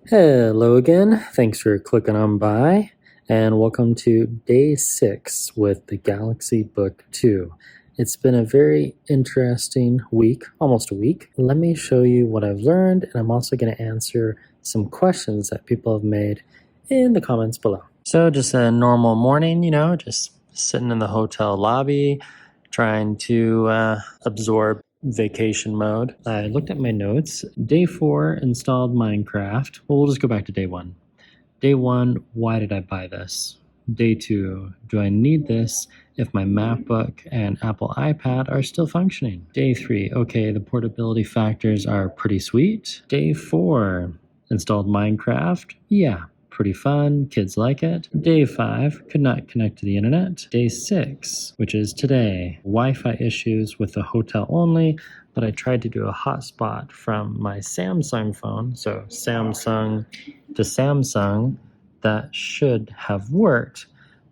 Hello again. Thanks for clicking on by, and welcome to day 6 with the Galaxy Book 2. It's been a very interesting week, almost a week. Let me show you what I've learned, and I'm also going to answer some questions that people have made in the comments below. So just a normal morning, just sitting in the hotel lobby, trying to absorb vacation mode. I looked at my notes. Day 4 installed Minecraft. Well, we'll just go back to day 1. Day 1, why did I buy this? Day 2, do I need this if my MacBook and Apple iPad are still functioning? Day 3, okay, the portability factors are pretty sweet. Day 4, installed Minecraft. Yeah, pretty fun, kids like it. Day 5, could not connect to the internet. Day 6, which is today, Wi-Fi issues with the hotel only, but I tried to do a hotspot from my Samsung phone, so Samsung to Samsung, that should have worked,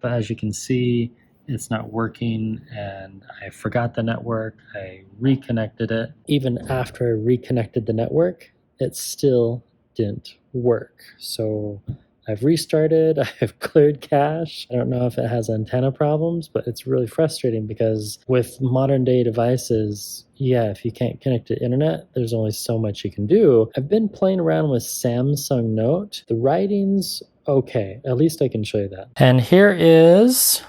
but as you can see, it's not working, and I forgot the network. I reconnected it. Even after I reconnected the network, it still didn't work. So I've restarted, I've cleared cache. I don't know if it has antenna problems, but it's really frustrating because with modern day devices, yeah, if you can't connect to internet, there's only so much you can do. I've been playing around with Samsung Note. The writing's okay, at least I can show you that. And here is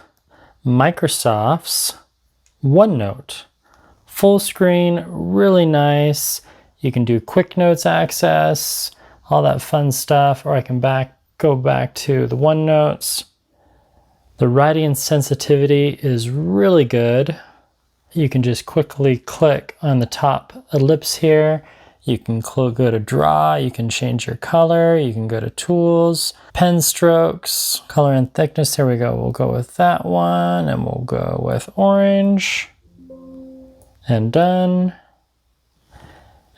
Microsoft's OneNote. Full screen, really nice. You can do quick notes access, all that fun stuff, or I can go back to the OneNotes. The writing sensitivity is really good. You can just quickly click on the top ellipse here. You can go to draw, you can change your color, you can go to tools, pen strokes, color and thickness. Here we go. We'll go with that one, and we'll go with orange, and done.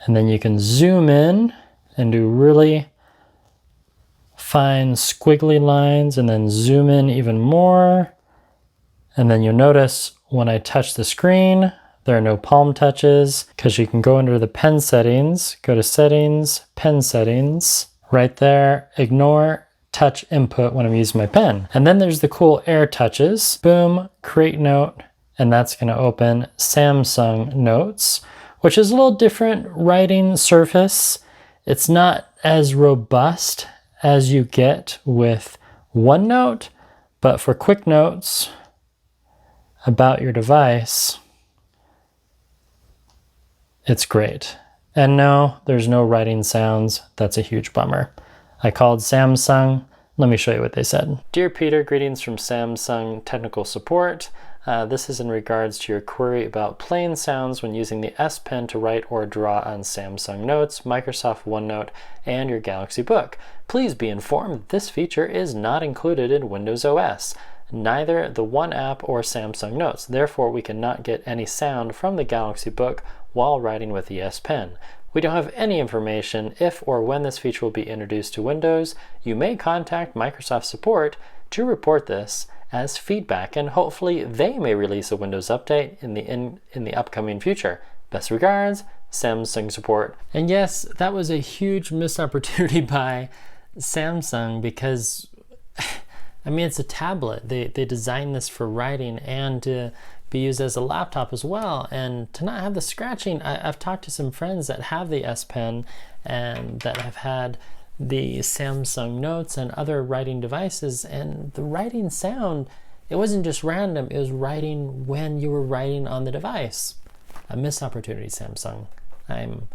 And then you can zoom in and do really fine squiggly lines, and then zoom in even more. And then you'll notice when I touch the screen, there are no palm touches, because you can go under the pen settings, go to settings, pen settings, right there, ignore touch input when I'm using my pen. And then there's the cool air touches. Boom, create note, and that's going to open Samsung Notes, which is a little different writing surface. It's not as robust as you get with OneNote, but for quick notes about your device, it's great. And no, there's no writing sounds. That's a huge bummer. I called Samsung. Let me show you what they said. Dear Peter, greetings from Samsung Technical Support. This is in regards to your query about plain sounds when using the S Pen to write or draw on Samsung Notes, Microsoft OneNote, and your Galaxy Book. Please be informed that this feature is not included in Windows OS, neither the One app or Samsung Notes. Therefore, we cannot get any sound from the Galaxy Book while writing with the S Pen. We don't have any information if or when this feature will be introduced to Windows. You may contact Microsoft Support to report this as feedback, and hopefully they may release a Windows update in the upcoming future. Best regards, Samsung Support. And yes, that was a huge missed opportunity by Samsung, because I mean, it's a tablet. They designed this for writing and to be used as a laptop as well, and to not have the scratching. I've talked to some friends that have the S Pen and that have had the Samsung Notes and other writing devices, and the writing sound, it wasn't just random, it was writing when you were writing on the device. A missed opportunity, Samsung. I'm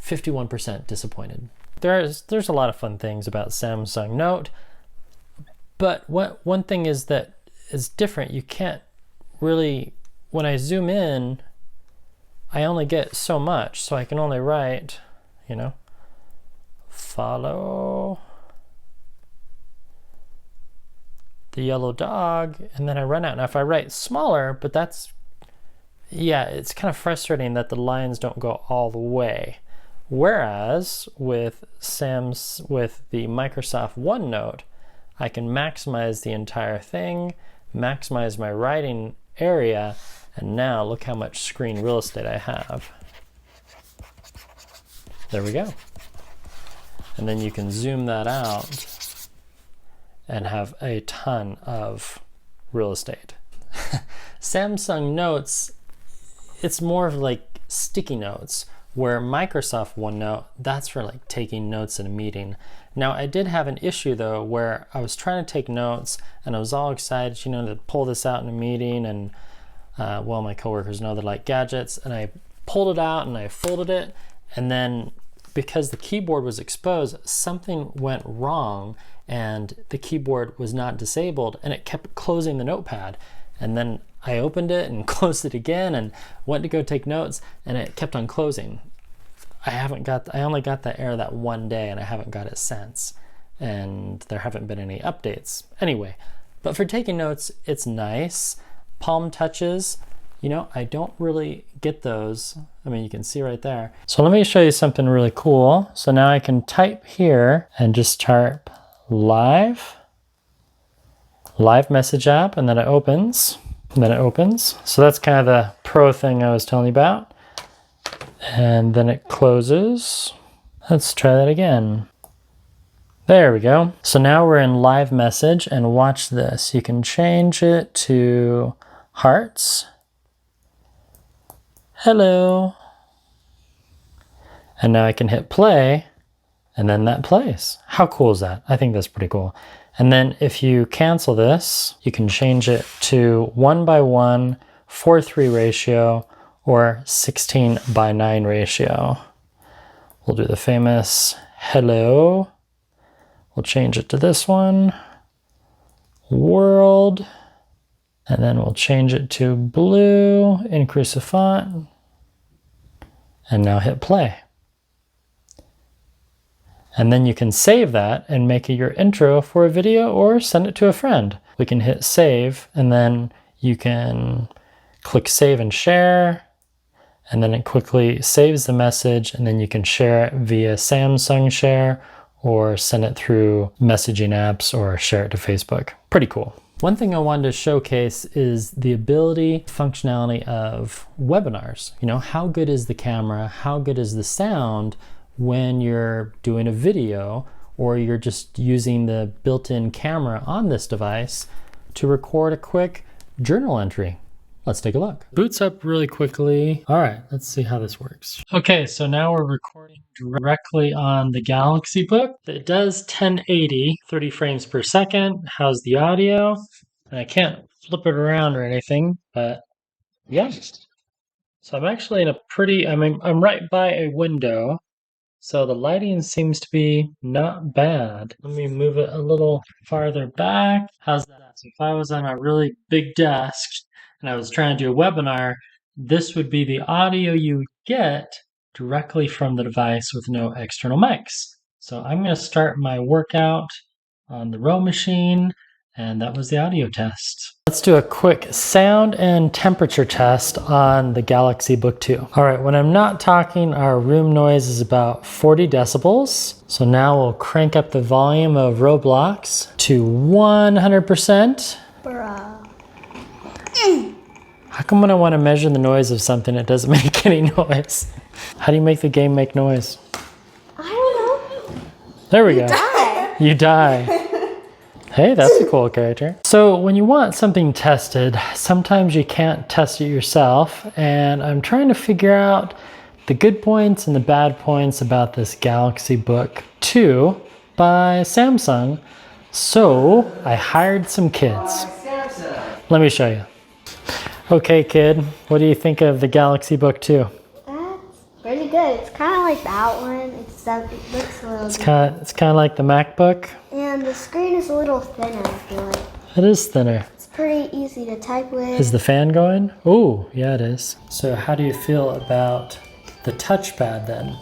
51% disappointed. There's a lot of fun things about Samsung Note, but one thing is that is different. You can't really, when I zoom in, I only get so much, so I can only write, follow the yellow dog, and then I run out. Now if I write smaller, but it's kind of frustrating that the lines don't go all the way. Whereas with the Microsoft OneNote, I can maximize the entire thing, maximize my writing area, and now look how much screen real estate I have. There we go. and then you can zoom that out and have a ton of real estate. Samsung Notes, it's more of like sticky notes, where Microsoft OneNote, that's for like taking notes in a meeting. Now I did have an issue though, where I was trying to take notes and I was all excited, you know, to pull this out in a meeting, and well, my coworkers know they like gadgets, and I pulled it out and I folded it, and then because the keyboard was exposed, something went wrong and the keyboard was not disabled and it kept closing the notepad. And then I opened it and closed it again and went to go take notes, and it kept on closing. I only got that error that one day, and I haven't got it since. And there haven't been any updates. Anyway, but for taking notes, it's nice. Palm touches, you know, I don't really get those. I mean, you can see right there. So let me show you something really cool. So now I can type here and just type live message app, and then it opens. So that's kind of the pro thing I was telling you about. And then it closes. Let's try that again. There we go. So now we're in live message, and watch this. You can change it to hearts. Hello. And now I can hit play, and then that plays. How cool is that? I think that's pretty cool. And then if you cancel this, you can change it to 1:1, 4:3 ratio, or 16:9 ratio. We'll do the famous hello. We'll change it to this one, world, and then we'll change it to blue, increase the font, and now hit play. And then you can save that and make it your intro for a video, or send it to a friend. We can hit save, and then you can click save and share, and then it quickly saves the message, and then you can share it via Samsung Share, or send it through messaging apps, or share it to Facebook. Pretty cool. One thing I wanted to showcase is the ability, functionality of webinars. You know, how good is the camera? How good is the sound when you're doing a video, or you're just using the built-in camera on this device to record a quick journal entry? Let's take a look. Boots up really quickly. All right, let's see how this works. Okay, so now we're recording directly on the Galaxy Book. It does 1080, 30 frames per second. How's the audio? And I can't flip it around or anything, but yeah. So I'm actually in a pretty, I'm right by a window. So the lighting seems to be not bad. Let me move it a little farther back. How's that? So if I was on a really big desk and I was trying to do a webinar, this would be the audio you get directly from the device with no external mics. So I'm going to start my workout on the row machine, and that was the audio test. Let's do a quick sound and temperature test on the Galaxy Book 2. All right, when I'm not talking, our room noise is about 40 decibels. So now we'll crank up the volume of Roblox to 100%. Bruh. How come when I want to measure the noise of something, it doesn't make any noise? How do you make the game make noise? I don't know. There we go. Die. You die. Hey, that's a cool character. So when you want something tested, sometimes you can't test it yourself, and I'm trying to figure out the good points and the bad points about this Galaxy Book 2 by Samsung. So I hired some kids. Let me show you. Okay, kid, what do you think of the Galaxy Book 2? That's pretty good. It's kind of like that one, except it looks a little It's kind of like the MacBook. And the screen is a little thinner, I feel like. It is thinner. It's pretty easy to type with. Is the fan going? Oh, yeah, it is. So how do you feel about the touchpad then?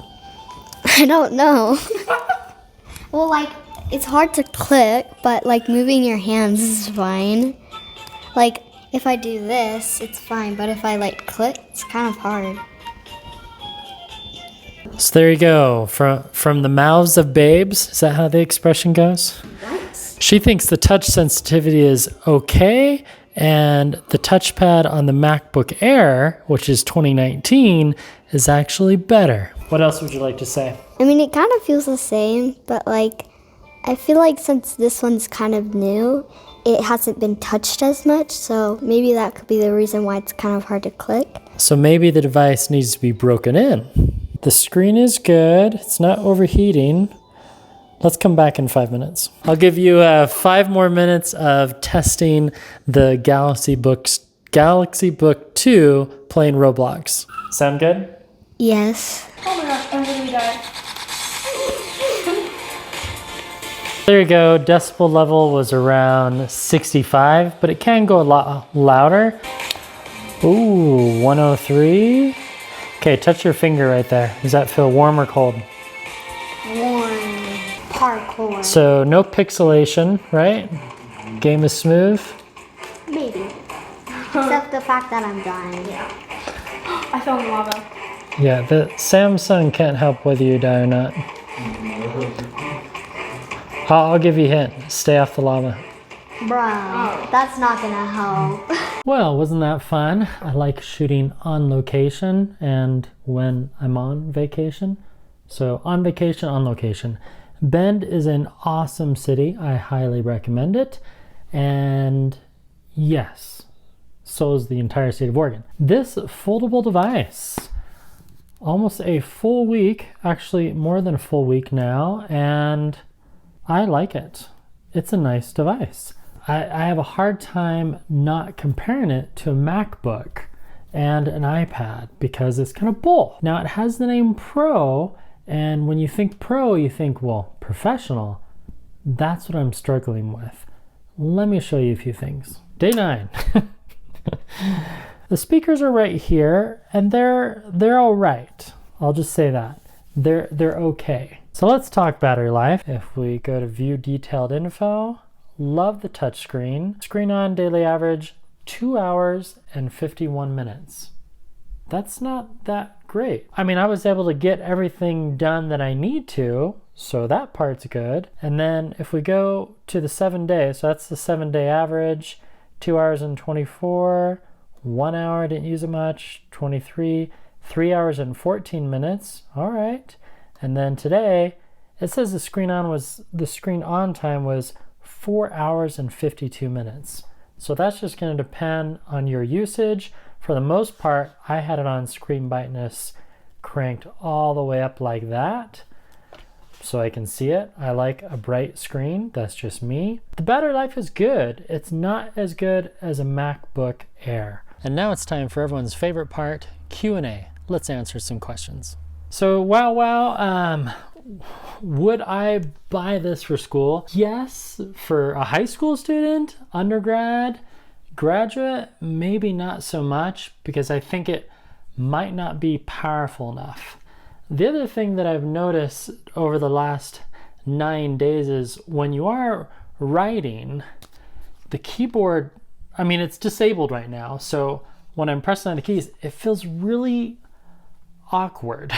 I don't know. Well, like, it's hard to click, but like moving your hands is fine. Like, if I do this, it's fine, but if I like click, it's kind of hard. So there you go, from the mouths of babes. Is that how the expression goes? Nice. She thinks the touch sensitivity is okay, And the touchpad on the MacBook Air, which is 2019, is actually better. What else would you like to say? I mean, it kind of feels the same, but like, I feel like since this one's kind of new, it hasn't been touched as much, so maybe that could be the reason why it's kind of hard to click. So maybe the device needs to be broken in. The screen is good. It's not overheating. Let's come back in 5 minutes. I'll give you 5 more minutes of testing the Galaxy Book 2 playing Roblox. Sound good? Yes. Oh my gosh, I'm gonna die. There you go. Decibel level was around 65, but it can go a lot louder. Ooh, 103. Okay, touch your finger right there. Does that feel warm or cold? Warm. Parkour. So no pixelation, right? Game is smooth. Maybe. Except the fact that I'm dying. Yeah. I fell in lava. Yeah, the Samsung can't help whether you die or not. I'll give you a hint. Stay off the lava. Bruh, that's not gonna help. Well, wasn't that fun? I like shooting on location and when I'm on vacation. So on vacation, on location. Bend is an awesome city. I highly recommend it. And yes, so is the entire state of Oregon. This foldable device, almost a full week, actually more than a full week now, and I like it. It's a nice device. I have a hard time not comparing it to a MacBook and an iPad because it's kind of both. Now it has the name Pro, and when you think Pro, you think, well, professional. That's what I'm struggling with. Let me show you a few things. Day 9. The speakers are right here, and they're all right. I'll just say that. They're okay. So let's talk battery life. If we go to view detailed info, love the touchscreen. Screen on daily average 2 hours and 51 minutes. That's not that great. I mean, I was able to get everything done that I need to, so that part's good. And then if we go to the 7 days, so that's the 7-day average, 2 hours and 24, 1 hour, didn't use it much, 23, 3 hours and 14 minutes. All right. And then today, it says the screen on time was 4 hours and 52 minutes. So that's just going to depend on your usage. For the most part, I had it on screen brightness cranked all the way up like that, so I can see it. I like a bright screen. That's just me. The battery life is good. It's not as good as a MacBook Air. And now it's time for everyone's favorite part, Q&A. Let's answer some questions. So, wow, would I buy this for school? Yes, for a high school student, undergrad, graduate, maybe not so much, because I think it might not be powerful enough. The other thing that I've noticed over the last 9 days is when you are writing, the keyboard, I mean, it's disabled right now, so when I'm pressing on the keys, it feels really awkward,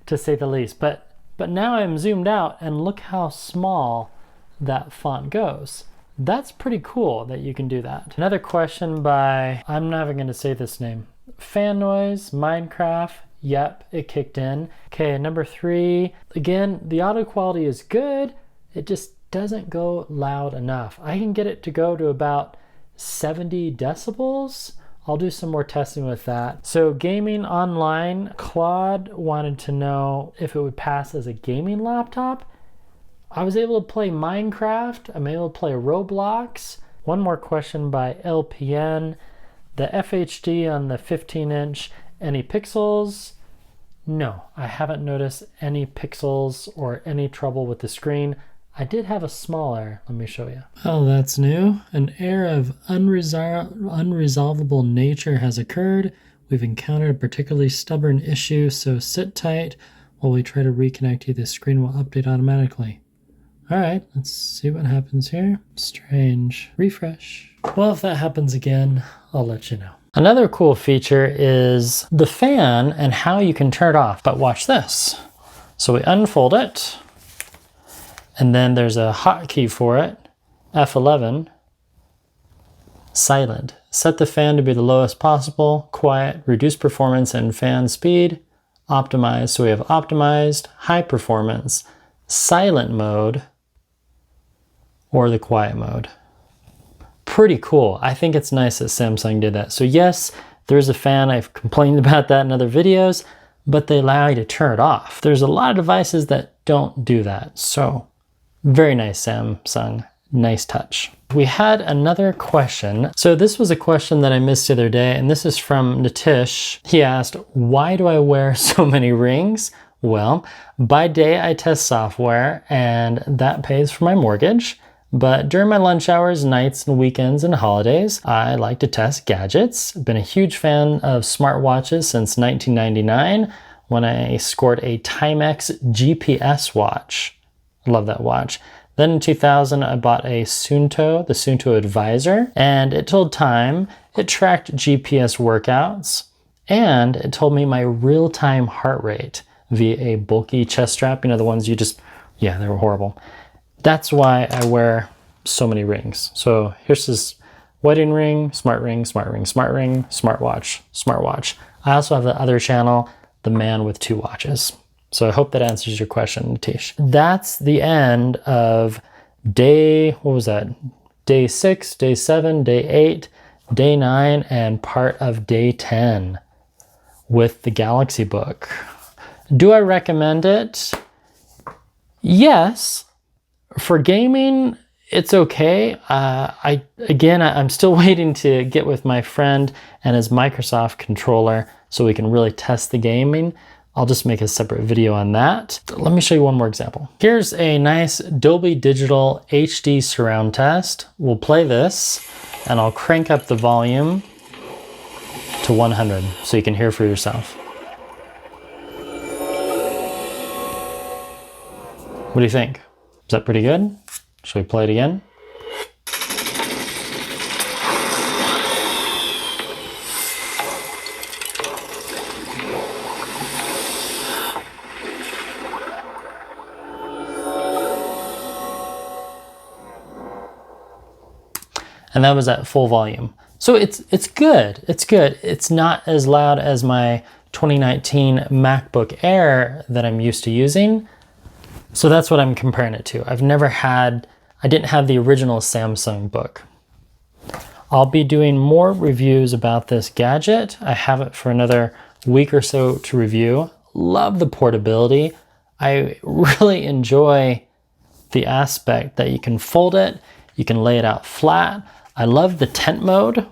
to say the least. But now I'm zoomed out, and look how small that font goes. That's pretty cool that you can do that. Another question by, I'm not even going to say this name, Fan Noise, Minecraft. Yep, it kicked in. Okay, number 3. Again, the audio quality is good. It just doesn't go loud enough. I can get it to go to about 70 decibels. I'll do some more testing with that. So gaming online, Claude wanted to know if it would pass as a gaming laptop. I was able to play Minecraft. I'm able to play Roblox. One more question by LPN. The FHD on the 15-inch, any pixels? No, I haven't noticed any pixels or any trouble with the screen. I did have a smaller. Let me show you. Oh, that's new. An air of unresolvable nature has occurred. We've encountered a particularly stubborn issue, so sit tight while we try to reconnect you. The screen will update automatically. All right, let's see what happens here. Strange. Refresh. Well, if that happens again, I'll let you know. Another cool feature is the fan and how you can turn it off. But watch this. So we unfold it, and then there's a hotkey for it, F11. Silent. Set the fan to be the lowest possible. Quiet. Reduce performance and fan speed. Optimize. So we have optimized, high performance, silent mode, or the quiet mode. Pretty cool. I think it's nice that Samsung did that. So yes, there's a fan. I've complained about that in other videos, but they allow you to turn it off. There's a lot of devices that don't do that. So very nice, Samsung. Nice touch. We had another question. So this was a question that I missed the other day, and this is from Nitish. He asked, why do I wear so many rings? Well, by day I test software and that pays for my mortgage. But during my lunch hours, nights and weekends and holidays, I like to test gadgets. Been a huge fan of smartwatches since 1999 when I scored a Timex GPS watch. I love that watch. Then in 2000, I bought a Suunto, the Suunto Advisor, and it told time, it tracked GPS workouts, and it told me my real-time heart rate via a bulky chest strap. You know, the ones you just, yeah, they were horrible. That's why I wear so many rings. So here's this wedding ring, smart ring, smart ring, smart ring, smartwatch, smartwatch. I also have the other channel, the man with two watches. So I hope that answers your question, Nitish. That's the end of day, what was that? Day 6, day 7, day 8, day 9, and part of day 10 with the Galaxy Book. Do I recommend it? Yes. For gaming, it's okay. I'm still waiting to get with my friend and his Microsoft controller so we can really test the gaming. I'll just make a separate video on that. Let me show you one more example. Here's a nice Dolby Digital HD surround test. We'll play this and I'll crank up the volume to 100 so you can hear for yourself. What do you think? Is that pretty good? Should we play it again? And that was at full volume. So it's good, it's good. It's not as loud as my 2019 MacBook Air that I'm used to using. So that's what I'm comparing it to. I didn't have the original Samsung Book. I'll be doing more reviews about this gadget. I have it for another week or so to review. Love the portability. I really enjoy the aspect that you can fold it, you can lay it out flat. I love the tent mode,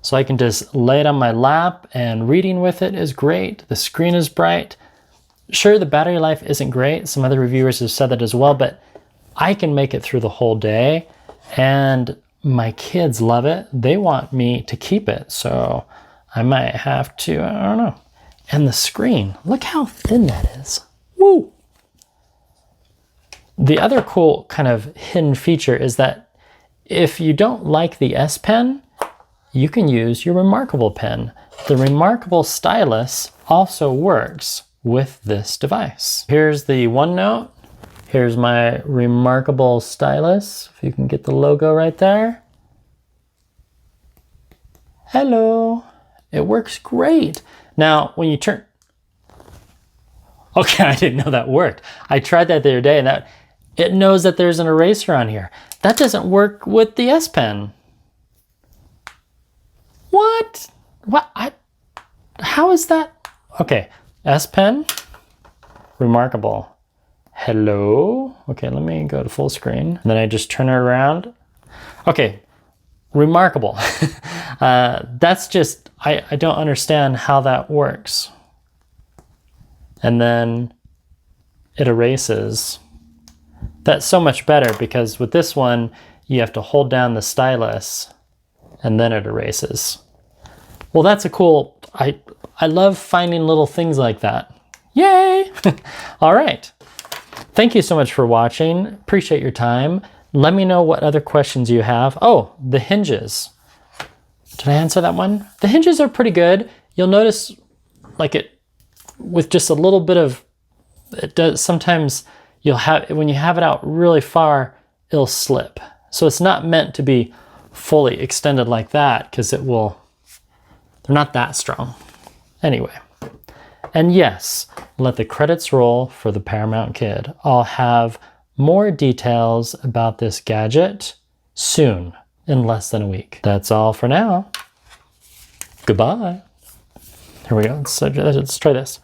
so I can just lay it on my lap and reading with it is great. The screen is bright. Sure, the battery life isn't great. Some other reviewers have said that as well, but I can make it through the whole day and my kids love it. They want me to keep it, so I might have to, I don't know. And the screen, look how thin that is. Woo! The other cool kind of hidden feature is that if you don't like the S Pen, you can use your Remarkable pen. The Remarkable stylus also works with this device. Here's the OneNote. Here's my Remarkable stylus. If you can get the logo right there. Hello. It works great. Now, when you turn... Okay, I didn't know that worked. I tried that the other day and it knows that there's an eraser on here. That doesn't work with the S Pen. What? How is that? Okay, S Pen, Remarkable. Hello? Okay, let me go to full screen. And then I just turn it around. Okay, Remarkable. That's just, I don't understand how that works. And then it erases. That's so much better because with this one, you have to hold down the stylus and then it erases. Well, that's a cool, I love finding little things like that. Yay! All right. Thank you so much for watching. Appreciate your time. Let me know what other questions you have. Oh, the hinges. Did I answer that one? The hinges are pretty good. You'll notice like it with just a little bit of, it does sometimes you'll have, when you have it out really far, it'll slip. So it's not meant to be fully extended like that because they're not that strong. Anyway, and yes, let the credits roll for the Paramount Kid. I'll have more details about this gadget soon, in less than a week. That's all for now. Goodbye. Here we go. Let's try this.